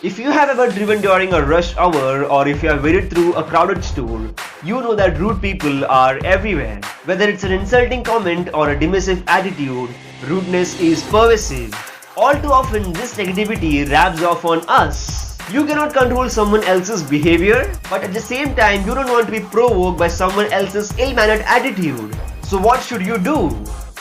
If you have ever driven during a rush hour or if you have waited through a crowded store, you know that rude people are everywhere. Whether it's an insulting comment or a dismissive attitude, rudeness is pervasive. All too often, this negativity rubs off on us. You cannot control someone else's behavior, but at the same time, you don't want to be provoked by someone else's ill-mannered attitude. So what should you do?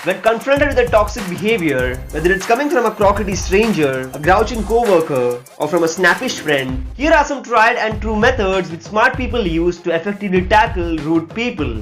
When confronted with a toxic behavior, whether it's coming from a crotchety stranger, a grouching co-worker, or from a snappish friend, here are some tried and true methods which smart people use to effectively tackle rude people.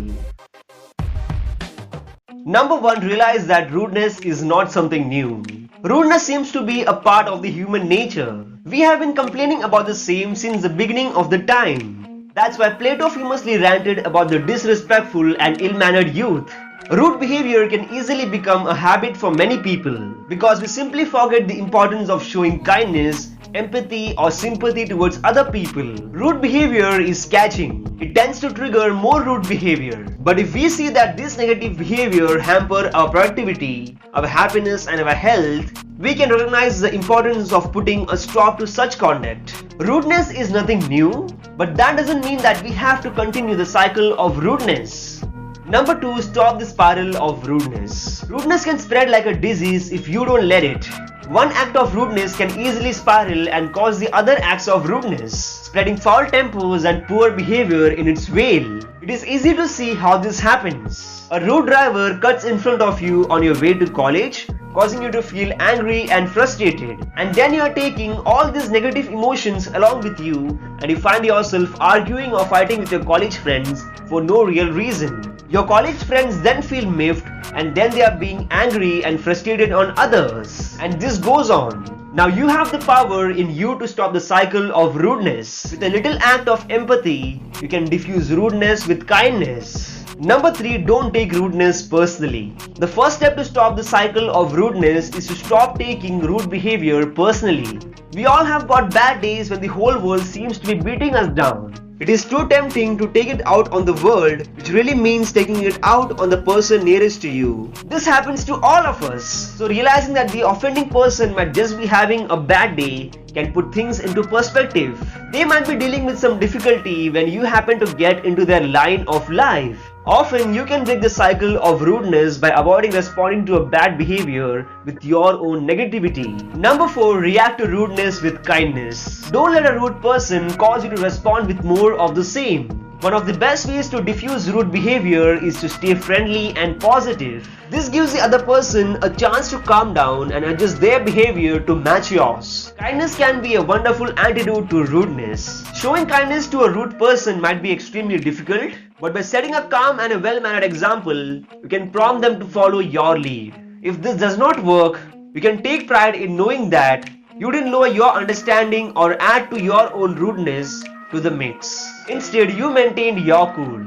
Number 1. Realize that rudeness is not something new. Rudeness seems to be a part of the human nature. We have been complaining about the same since the beginning of the time. That's why Plato famously ranted about the disrespectful and ill-mannered youth. Rude behavior can easily become a habit for many people because we simply forget the importance of showing kindness, empathy or sympathy towards other people. Rude behavior is catching. It tends to trigger more rude behavior. But if we see that this negative behavior hamper our productivity, our happiness and our health, we can recognize the importance of putting a stop to such conduct. Rudeness is nothing new, but that doesn't mean that we have to continue the cycle of rudeness. Number 2. Stop the spiral of rudeness. Rudeness can spread like a disease if you don't let it. One act of rudeness can easily spiral and cause the other acts of rudeness, spreading foul tempers and poor behavior in its wake. It is easy to see how this happens. A rude driver cuts in front of you on your way to college, causing you to feel angry and frustrated. And then you are taking all these negative emotions along with you and you find yourself arguing or fighting with your college friends for no real reason. Your college friends then feel miffed and then they are being angry and frustrated on others. And this goes on. Now you have the power in you to stop the cycle of rudeness. With a little act of empathy, you can diffuse rudeness with kindness. Number 3. Don't take rudeness personally. The first step to stop the cycle of rudeness is to stop taking rude behavior personally. We all have got bad days when the whole world seems to be beating us down. It is too tempting to take it out on the world, which really means taking it out on the person nearest to you. This happens to all of us. So realizing that the offending person might just be having a bad day can put things into perspective. They might be dealing with some difficulty when you happen to get into their line of life. Often you can break the cycle of rudeness by avoiding responding to a bad behavior with your own negativity. Number 4. React to rudeness with kindness. Don't let a rude person cause you to respond with more of the same. One of the best ways to diffuse rude behavior is to stay friendly and positive. This gives the other person a chance to calm down and adjust their behavior to match yours. Kindness can be a wonderful antidote to rudeness. Showing kindness to a rude person might be extremely difficult, but by setting a calm and a well-mannered example, you can prompt them to follow your lead. If this does not work, you can take pride in knowing that you didn't lower your understanding or add to your own rudeness to the mix. Instead, you maintained your cool.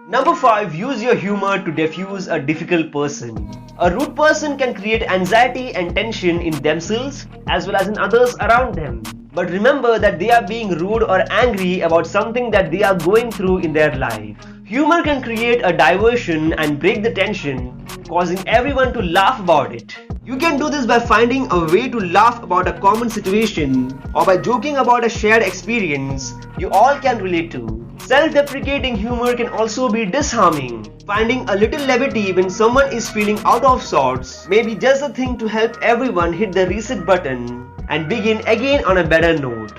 Number 5. Use your humor to diffuse a difficult person. A rude person can create anxiety and tension in themselves as well as in others around them. But remember that they are being rude or angry about something that they are going through in their life. Humor can create a diversion and break the tension, causing everyone to laugh about it. You can do this by finding a way to laugh about a common situation or by joking about a shared experience you all can relate to. Self-deprecating humor can also be disarming. Finding a little levity when someone is feeling out of sorts may be just the thing to help everyone hit the reset button and begin again on a better note.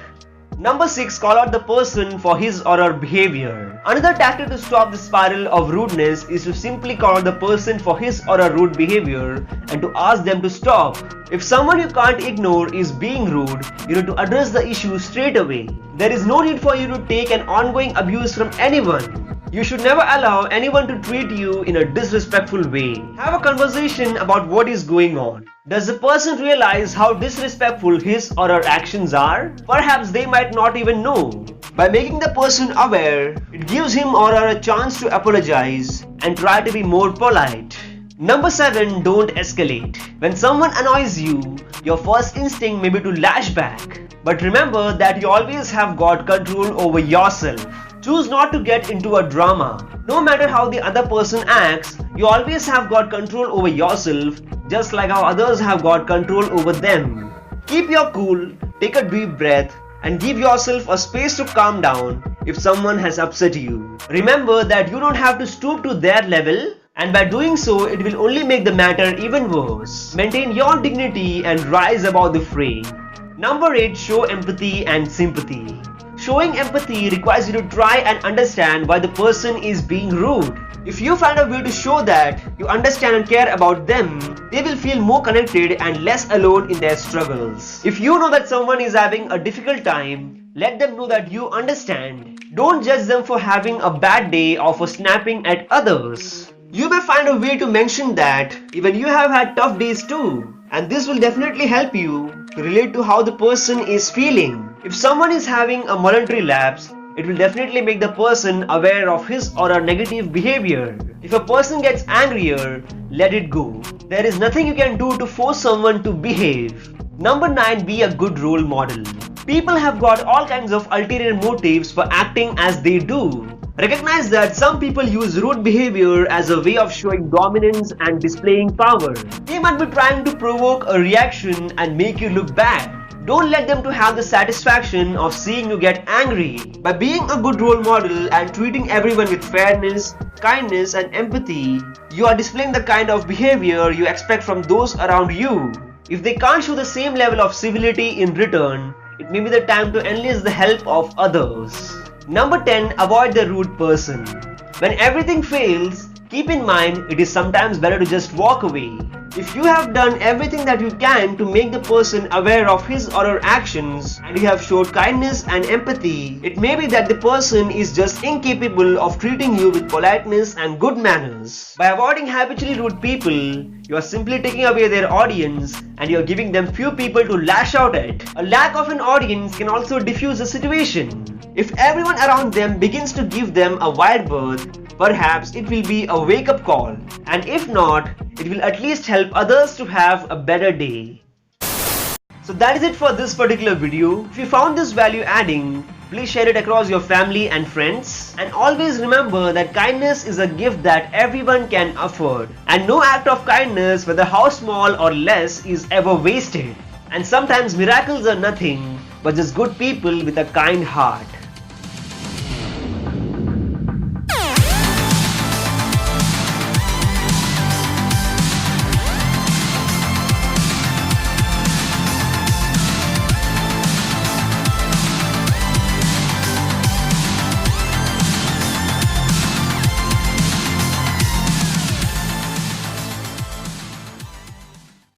Number 6. Call out the person for his or her behavior. Another tactic to stop the spiral of rudeness is to simply call out the person for his or her rude behavior and to ask them to stop. If someone you can't ignore is being rude, you need to address the issue straight away. There is no need for you to take an ongoing abuse from anyone. You should never allow anyone to treat you in a disrespectful way. Have a conversation about what is going on. Does the person realize how disrespectful his or her actions are? Perhaps they might not even know. By making the person aware, it gives him or her a chance to apologize and try to be more polite. Number 7. Don't escalate. When someone annoys you, your first instinct may be to lash back. But remember that you always have got control over yourself. Choose not to get into a drama. No matter how the other person acts, you always have got control over yourself, just like how others have got control over them. Keep your cool, take a deep breath, and give yourself a space to calm down if someone has upset you. Remember that you don't have to stoop to their level, and by doing so, it will only make the matter even worse. Maintain your dignity and rise above the fray. Number 8. Show empathy and sympathy. Showing empathy requires you to try and understand why the person is being rude. If you find a way to show that you understand and care about them, they will feel more connected and less alone in their struggles. If you know that someone is having a difficult time, let them know that you understand. Don't judge them for having a bad day or for snapping at others. You may find a way to mention that even you have had tough days too, and this will definitely help you to relate to how the person is feeling. If someone is having a momentary lapse, it will definitely make the person aware of his or her negative behavior. If a person gets angrier, let it go. There is nothing you can do to force someone to behave. Number 9. Be a good role model. People have got all kinds of ulterior motives for acting as they do. Recognize that some people use rude behavior as a way of showing dominance and displaying power. They might be trying to provoke a reaction and make you look bad. Don't let them to have the satisfaction of seeing you get angry. By being a good role model and treating everyone with fairness, kindness and empathy, you are displaying the kind of behavior you expect from those around you. If they can't show the same level of civility in return, it may be the time to enlist the help of others. Number 10. Avoid the rude person. When everything fails, keep in mind it is sometimes better to just walk away. If you have done everything that you can to make the person aware of his or her actions and you have showed kindness and empathy, it may be that the person is just incapable of treating you with politeness and good manners. By avoiding habitually rude people, you are simply taking away their audience and you are giving them few people to lash out at. A lack of an audience can also diffuse the situation. If everyone around them begins to give them a wide berth, perhaps it will be a wake-up call, and if not, it will at least help others to have a better day. So that is it for this particular video. If you found this value adding, please share it across your family and friends. And always remember that kindness is a gift that everyone can afford. And no act of kindness, whether how small or less, is ever wasted. And sometimes miracles are nothing but just good people with a kind heart.